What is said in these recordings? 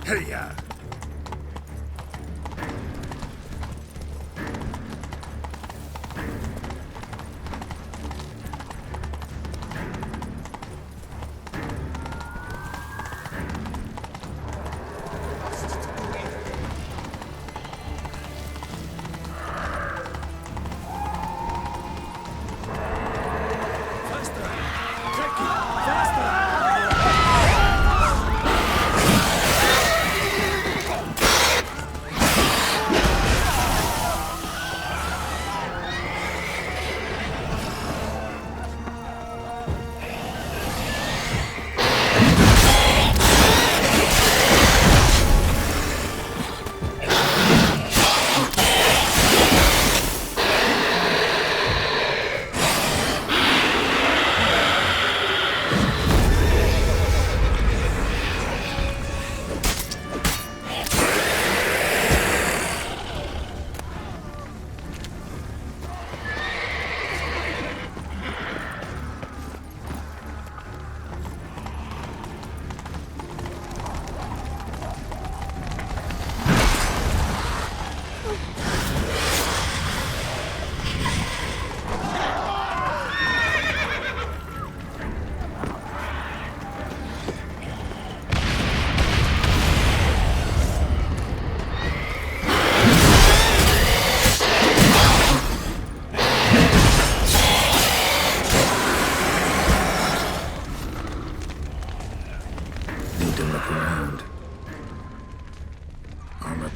Hey ya!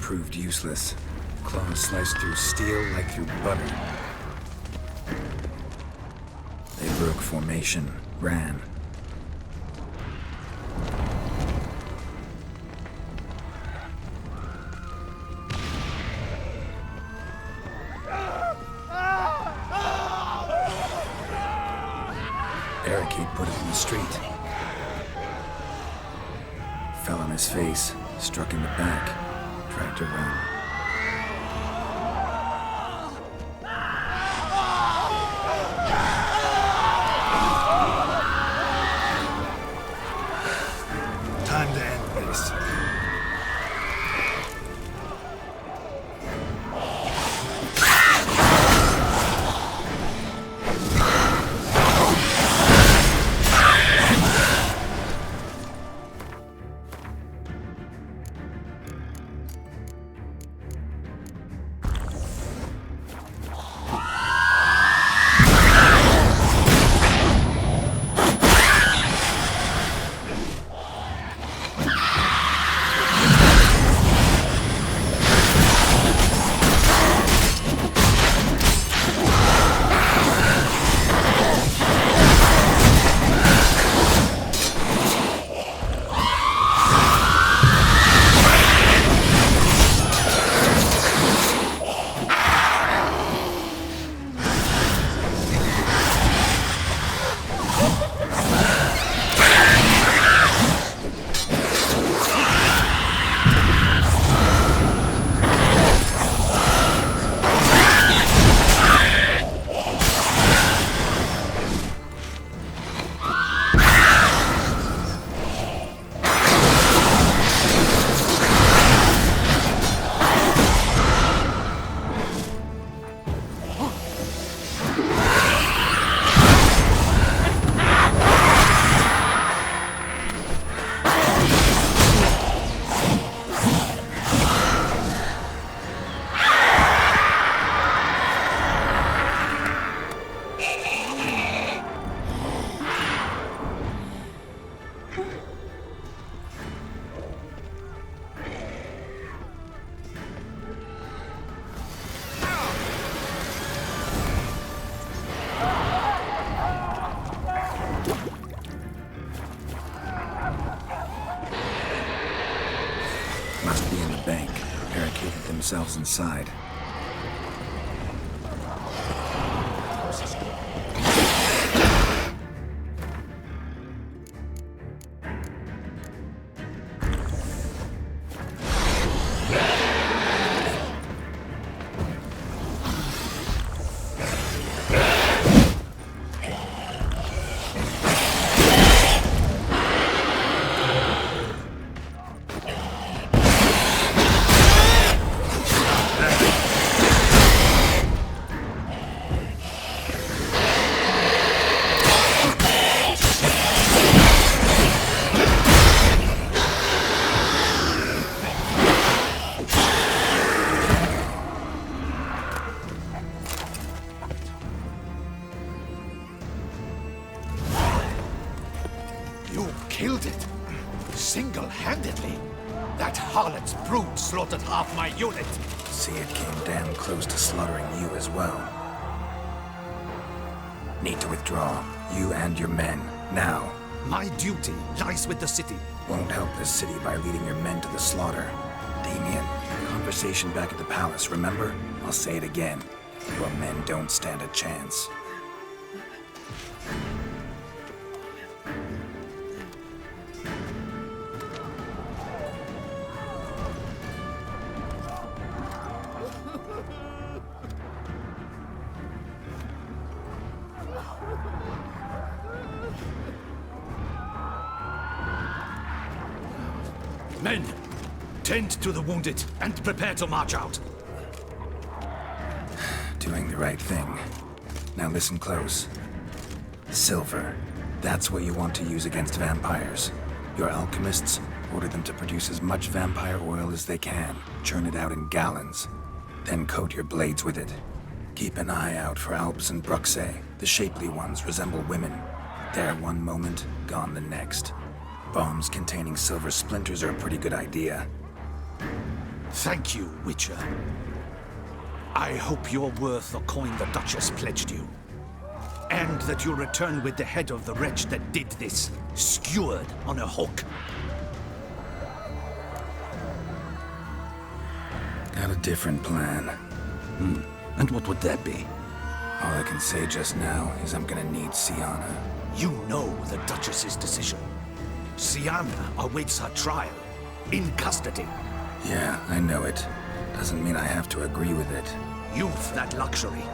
Proved useless. Claws sliced through steel like through butter. They broke formation, ran. Barricade put it in the street. Fell on his face, struck in the back. Tried to run. Time to end this. Must be in the bank. Barricaded themselves inside. You killed it. Single-handedly. That harlot's brood slaughtered half my unit. See, it came damn close to slaughtering you as well. Need to withdraw. You and your men. Now. My duty lies with the city. Won't help this city by leading your men to the slaughter. Damien, conversation back at the palace, remember? I'll say it again. Your men don't stand a chance. Men, tend to the wounded and prepare to march out. Doing the right thing. Now listen close. Silver. That's what you want to use against vampires. Your alchemists order them to produce as much vampire oil as they can. Churn it out in gallons. Then coat your blades with it. Keep an eye out for Alps and Bruxae. The shapely ones resemble women. There one moment, gone the next. Bombs containing silver splinters are a pretty good idea. Thank you, Witcher. I hope you're worth the coin the Duchess pledged you. And that you'll return with the head of the wretch that did this, skewered on a hook. Got a different plan. And what would that be? All I can say just now is I'm gonna need Sienna. You know the Duchess's decision. Sienna awaits her trial, in custody. Yeah, I know it. Doesn't mean I have to agree with it. You've that luxury.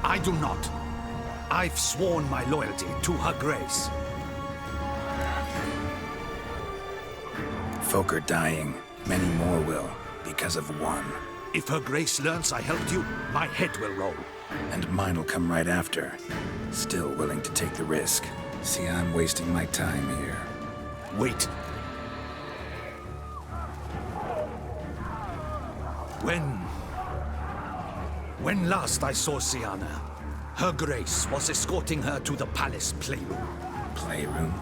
I do not. I've sworn my loyalty to her grace. Folk are dying. Many more will, because of one. If her grace learns I helped you, my head will roll. And mine'll come right after. Still willing to take the risk. See, I'm wasting my time here. Wait. When last I saw Sienna, her grace was escorting her to the palace playroom. Playroom?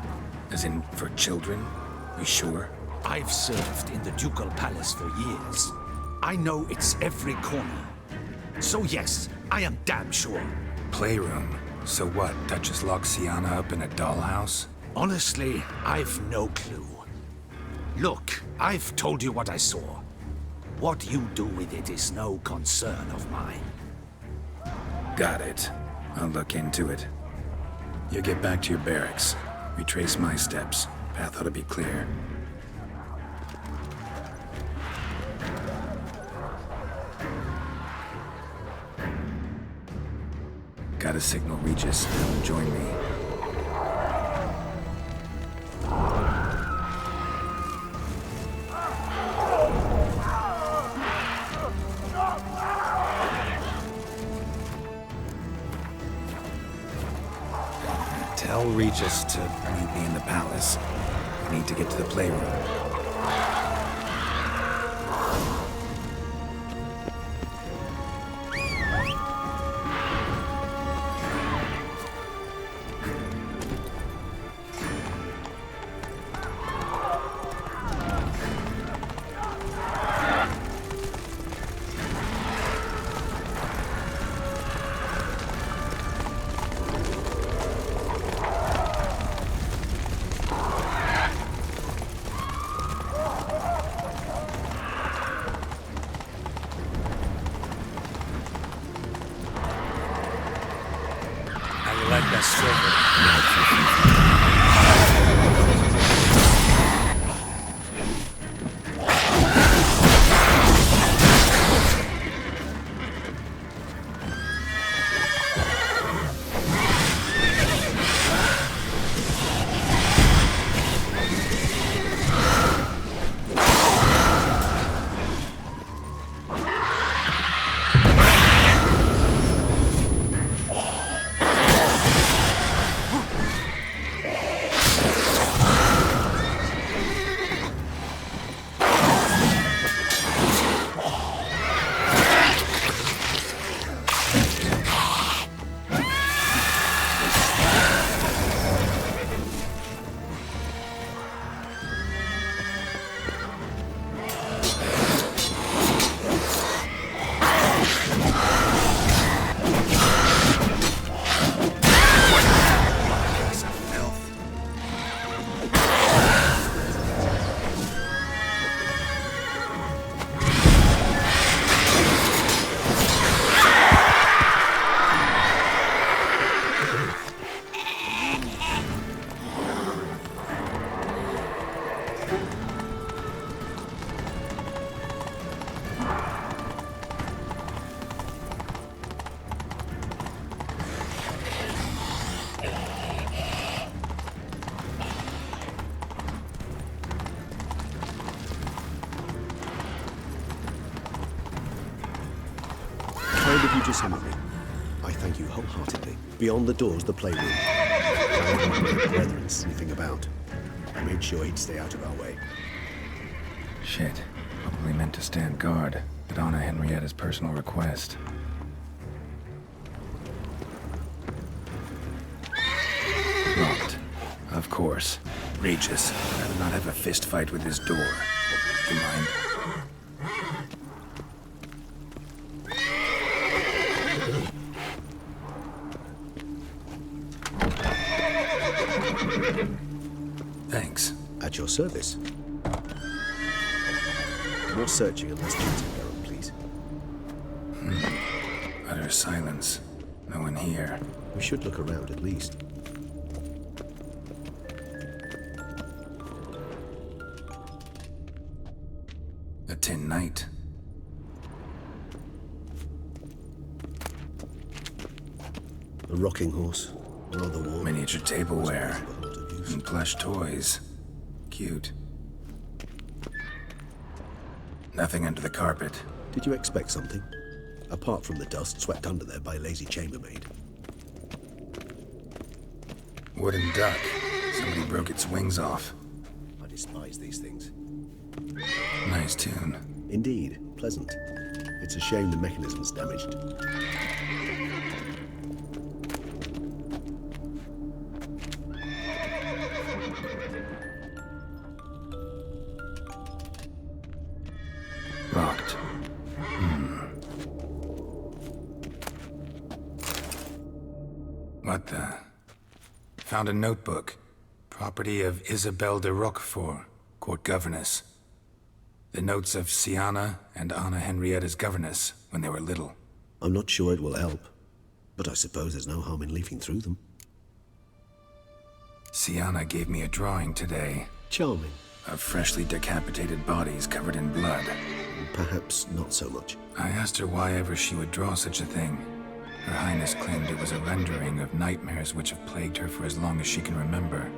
As in, for children? You sure? I've served in the ducal palace for years. I know its every corner. So yes, I am damn sure. Playroom? So what, Duchess locks Sienna up in a dollhouse? Honestly, I've no clue. Look, I've told you what I saw. What you do with it is no concern of mine. Got it. I'll look into it. You get back to your barracks. Retrace my steps. Path ought to be clear. Gotta signal Regis. Join me. Tell Regis to meet me in the palace. We need to get to the playroom. Like that silver. Regis Henry, I thank you wholeheartedly. Beyond the doors, the playroom. Found my brethren sniffing about. I made sure he'd stay out of our way. Shit. Probably meant to stand guard, but honor Henrietta's personal request. Locked. Of course. Regis, I'd rather not have a fist fight with this door. Do you mind? Thanks. At your service. More searching and less cheating, Baron, please. Utter silence. No one here. We should look around at least. A tin knight. A rocking horse. Rather warm. Miniature tableware. And plush toys. Cute. Nothing under the carpet. Did you expect something? Apart from the dust swept under there by a lazy chambermaid. Wooden duck. Somebody broke its wings off. I despise these things. Nice tune. Indeed, pleasant. It's a shame the mechanism's damaged. Locked. What the? Found a notebook. Property of Isabelle de Roquefort, court governess. The notes of Sienna and Anna Henrietta's governess when they were little. I'm not sure it will help, but I suppose there's no harm in leafing through them. Sienna gave me a drawing today. Charming. Of freshly decapitated bodies covered in blood. Perhaps not so much. I asked her why ever she would draw such a thing. Her Highness claimed it was a rendering of nightmares which have plagued her for as long as she can remember.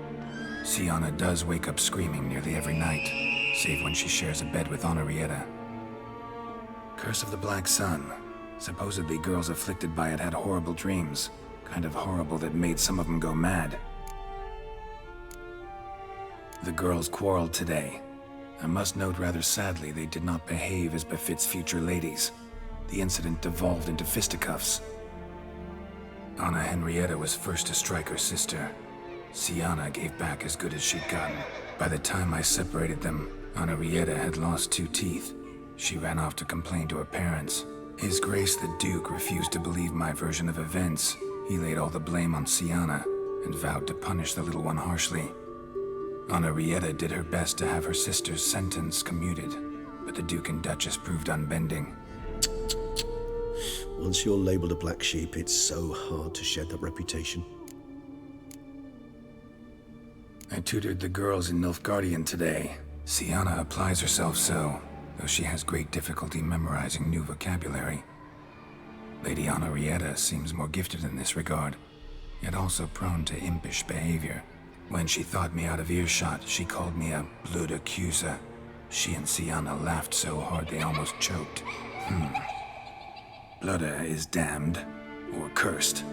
Sienna does wake up screaming nearly every night, save when she shares a bed with Henrietta. Curse of the Black Sun. Supposedly girls afflicted by it had horrible dreams. Kind of horrible that made some of them go mad. The girls quarreled today. I must note rather sadly they did not behave as befits future ladies. The incident devolved into fisticuffs. Anna Henrietta was first to strike her sister. Sienna gave back as good as she'd gotten. By the time I separated them, Henrietta had lost 2 teeth. She ran off to complain to her parents. His Grace the Duke refused to believe my version of events. He laid all the blame on Sienna and vowed to punish the little one harshly. Henrietta did her best to have her sister's sentence commuted, but the Duke and Duchess proved unbending. Once you're labeled a black sheep, it's so hard to shed that reputation. I tutored the girls in Nilfgaardian today. Sienna applies herself so, though she has great difficulty memorizing new vocabulary. Lady Henrietta seems more gifted in this regard, yet also prone to impish behavior. When she thought me out of earshot, she called me a blood accuser. She and Sienna laughed so hard they almost choked. Blooda is damned, or cursed.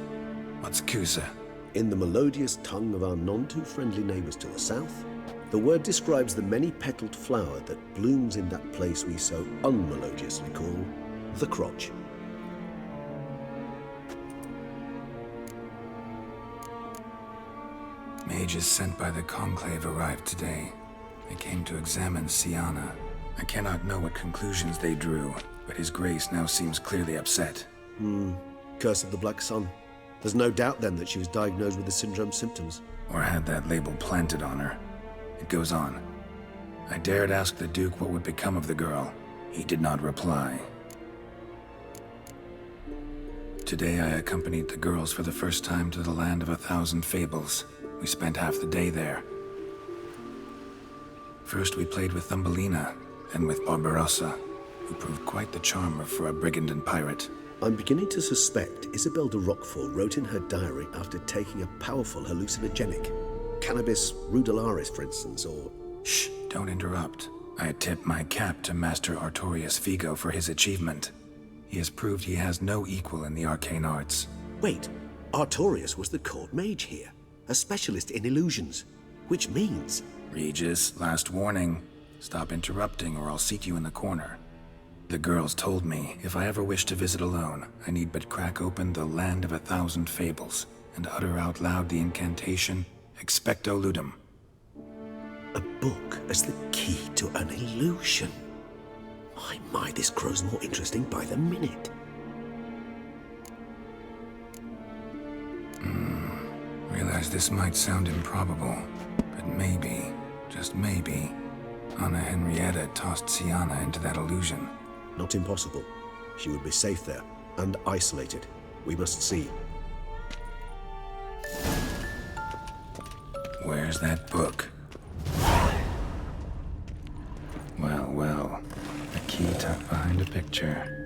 What's Cusa? In the melodious tongue of our none-too-friendly neighbors to the south, the word describes the many-petaled flower that blooms in that place we so unmelodiously call the crotch. Mages sent by the Conclave arrived today. They came to examine Sienna. I cannot know what conclusions they drew, but His Grace now seems clearly upset. Curse of the Black Sun. There's no doubt then that she was diagnosed with the syndrome symptoms. Or had that label planted on her. It goes on. I dared ask the Duke what would become of the girl. He did not reply. Today I accompanied the girls for the first time to the land of 1,000 fables. We spent half the day there. First we played with Thumbelina, then with Barbarossa, who proved quite the charmer for a brigand and pirate. I'm beginning to suspect Isabelle de Roquefort wrote in her diary after taking a powerful hallucinogenic. Cannabis rudularis, for instance, or... Shh, don't interrupt. I tip my cap to Master Artorius Vigo for his achievement. He has proved he has no equal in the arcane arts. Wait, Artorius was the court mage here, a specialist in illusions, which means... Regis, last warning. Stop interrupting or I'll seat you in the corner. The girls told me if I ever wish to visit alone, I need but crack open the Land of 1,000 Fables and utter out loud the incantation, Expecto Ludum. A book as the key to an illusion. My, this grows more interesting by the minute. Realize this might sound improbable, but maybe, just maybe, Anna Henrietta tossed Sienna into that illusion. Not impossible. She would be safe there, and isolated. We must see. Where's that book? Well, a key tucked behind a picture.